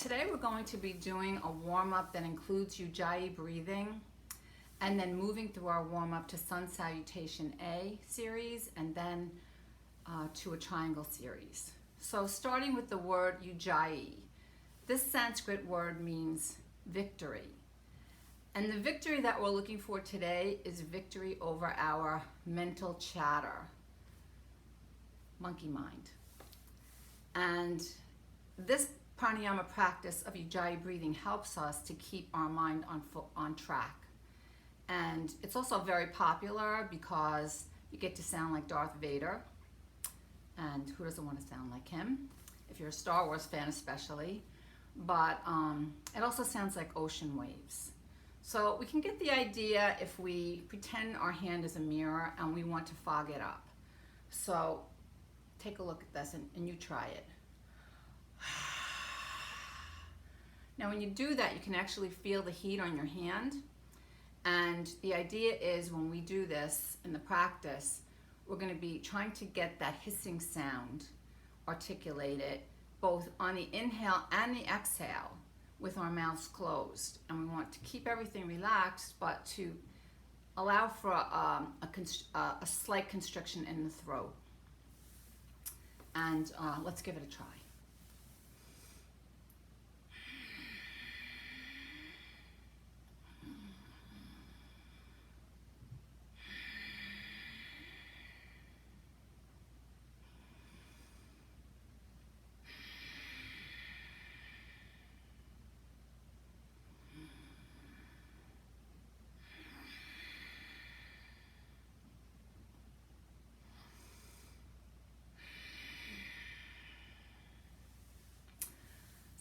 Today we're going to be doing a warm-up that includes Ujjayi breathing and then moving through our warm-up to Sun Salutation A series and then to a triangle series. So starting with the word Ujjayi. This Sanskrit word means victory. And the victory that we're looking for today is victory over our mental chatter, monkey mind. And this pranayama practice of Ujjayi breathing helps us to keep our mind on track. And it's also very popular because you get to sound like Darth Vader. And who doesn't want to sound like him? If you're a Star Wars fan especially. But it also sounds like ocean waves. So we can get the idea if we pretend our hand is a mirror and we want to fog it up. So take a look at this and you try it. Now when you do that, you can actually feel the heat on your hand. And the idea is when we do this in the practice, we're going to be trying to get that hissing sound articulated both on the inhale and the exhale with our mouths closed. And we want to keep everything relaxed, but to allow for a slight constriction in the throat. And let's give it a try.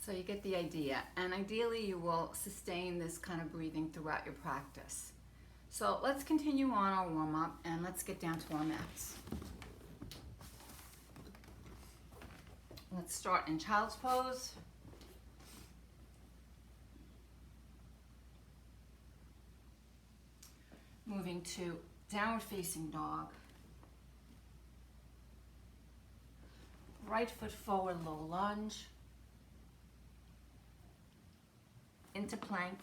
So you get the idea, and ideally you will sustain this kind of breathing throughout your practice. So let's continue on our warm-up and let's get down to our mats. Let's start in child's pose. Moving to downward facing dog. Right foot forward, low lunge. Into plank,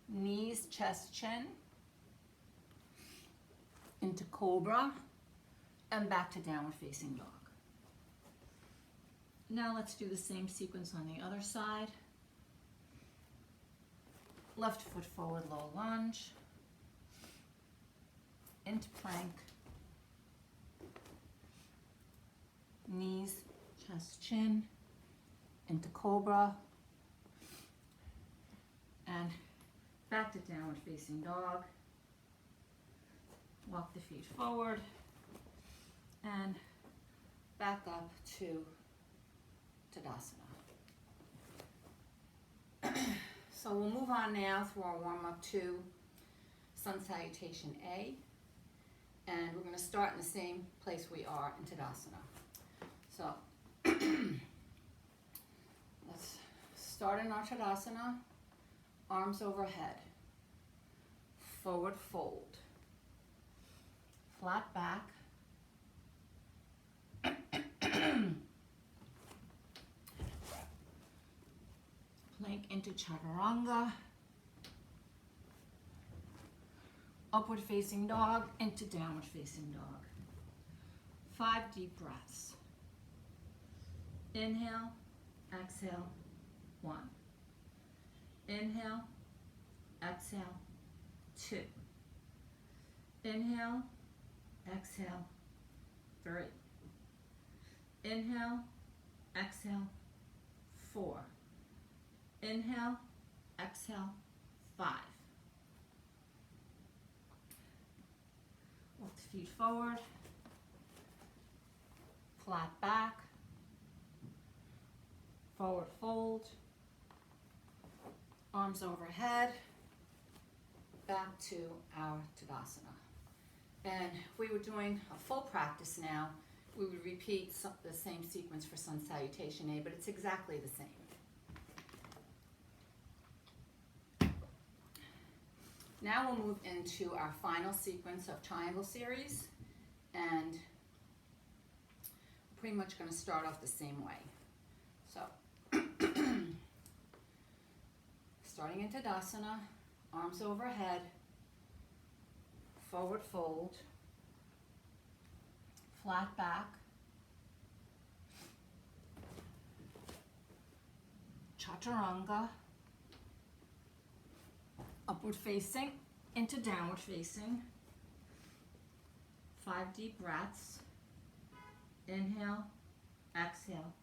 knees, chest, chin, into cobra, and back to downward facing dog. Now let's do the same sequence on the other side. Left foot forward, low lunge, into plank, knees, chest, chin, into cobra, and back to downward facing dog. Walk the feet forward and back up to Tadasana. So we'll move on now through our warm-up to Sun Salutation A, and we're going to start in the same place we are in Tadasana. So let's start in our Tadasana, arms overhead, forward fold, flat back, plank into Chaturanga, upward facing dog into downward facing dog. 5 deep breaths. Inhale, exhale, 1. Inhale, exhale, 2. Inhale, exhale, 3. Inhale, exhale, 4. Inhale, exhale, 5. Walk the feet forward, flat back, forward fold, arms overhead, back to our Tadasana. And if we were doing a full practice now, we would repeat the same sequence for Sun Salutation A, but it's exactly the same. Now we'll move into our final sequence of triangle series, and pretty much going to start off the same way. So, starting in Tadasana, arms overhead, forward fold, flat back, Chaturanga, upward facing into downward facing. 5 deep breaths. Inhale, exhale,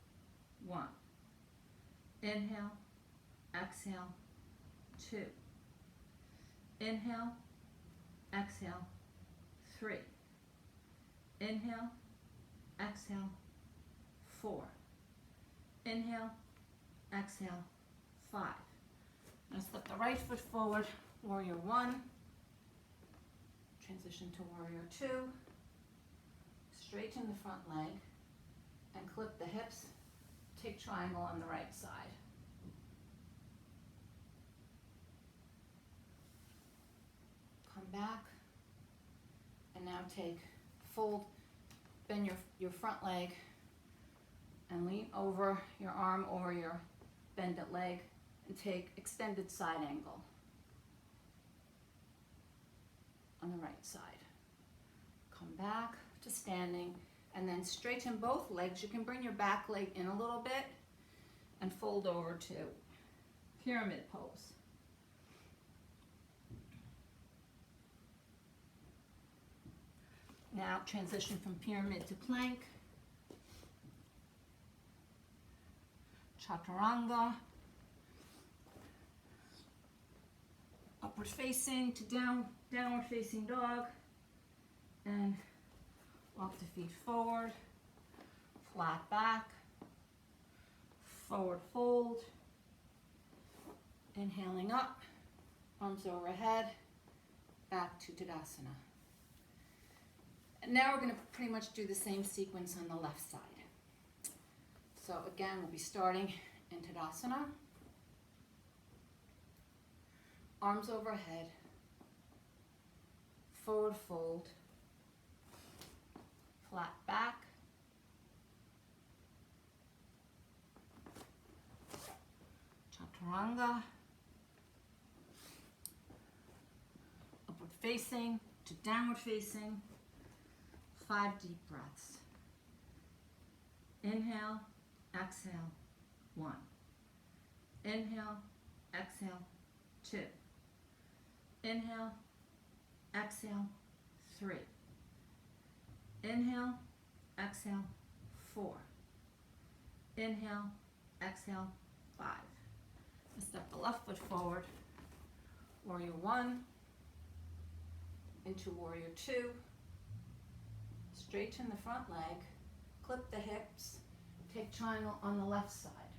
1. Inhale, exhale, 2. Inhale, exhale, 3. Inhale, exhale, 4. Inhale, exhale, 5. Now step the right foot forward, warrior 1. Transition to warrior 2. Straighten the front leg and clip the hips. Take triangle on the right side. Come back and now fold, bend your front leg and lean over your arm over your bended leg and take extended side angle on the right side. Come back to standing and then straighten both legs. You can bring your back leg in a little bit and fold over to pyramid pose. Now transition from pyramid to plank. Chaturanga. Upward facing to downward facing dog. And walk the feet forward, flat back, forward fold, inhaling up, arms overhead, back to Tadasana. And now we're going to pretty much do the same sequence on the left side. So again, we'll be starting in Tadasana, arms overhead, forward fold, flat back, Chaturanga, upward facing to downward facing, 5 deep breaths. Inhale, exhale, 1. Inhale, exhale, 2. Inhale, exhale, 3. Inhale, exhale, 4. Inhale, exhale, 5. Step the left foot forward, warrior 1, into warrior 2. Straighten the front leg, clip the hips, take triangle on the left side.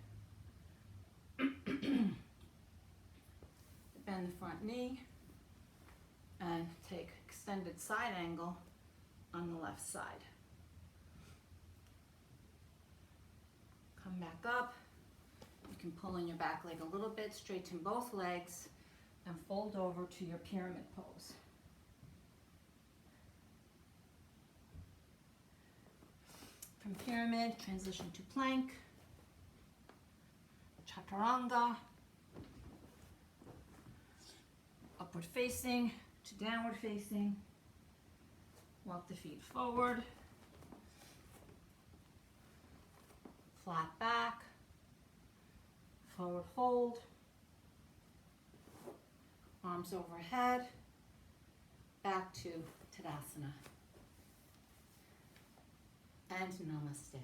Bend the front knee and take extended side angle on the left side. Come back up. You can pull in your back leg a little bit, straighten both legs, and fold over to your pyramid pose. From pyramid, transition to plank, Chaturanga, upward facing to downward facing, walk the feet forward, flat back, forward fold, arms overhead, back to Tadasana. And namaste.